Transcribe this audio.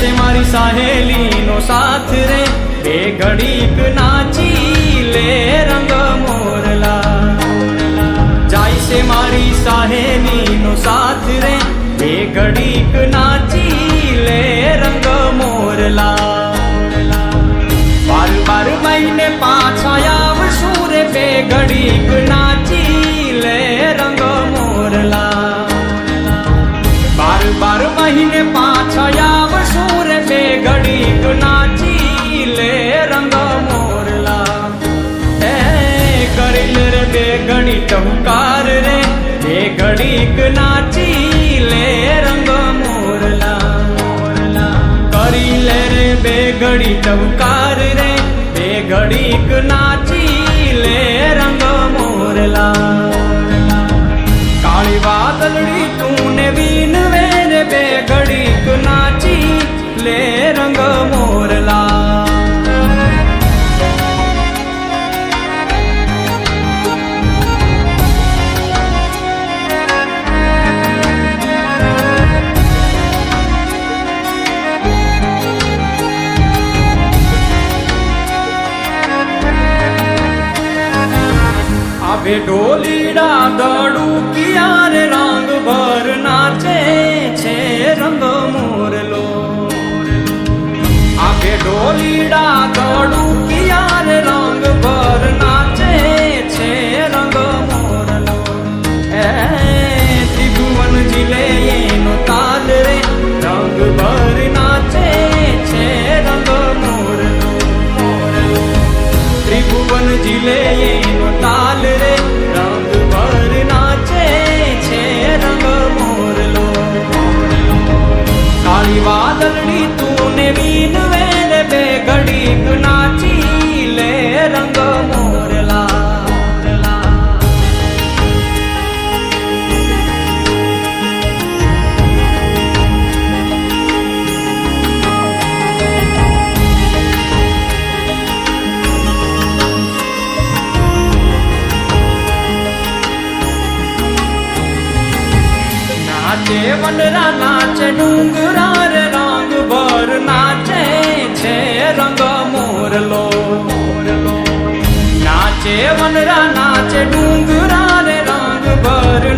છે મારી સહેલીનો સાથ રે બે ઘડીક નાચી લે રંગ મોરલા જાય છે મારી સહેલીનો સાથ રે બે ઘડીક નાચી લે રંગ મોરલા બાર બાર મહિને પાછા આવશું રે બે ઘડીક નાચી લે રંગ મોરલા બાર બાર મહિને પાછા આવશું રે બે ઘડીક નાચી લે રંગ મોરલા એ કરી લે રે બે ઘડી ટહુકાર રે બે ઘડીક નાચી લે રંગ મોરલા કરી લે રે બે ઘડી ટહુકાર રે બે ઘડીક નાચી લે રંગ મોરલા કાળી વાદળડી તું ને વીનવે રે બે ઘડીક નાચી લે રંગ મોરલા आवे डोलीड़ा दड़ू किया रे रंग भर नाचे छे रंग मोरलो आवे डोलीड़ा दड़ू किया रे रंग भर नाचे छे रंग मोरलो ए त्रिभुवन जिले नो ताल रे रंग भर नाचे छे रंग मोरलो त्रिभुवन जिले नो ताल रे रंग भर नाचे छे रंग मोरलो काली वादळड़ी तूने वीनवे रे बे घड़ीक नाची ले रंग मोरला नाचे वनरा नाचे डूंगरा रे रंग भर नाचे छे रंग मोरलो नाचे वनरा नाचे डूंगरा रे रंग भर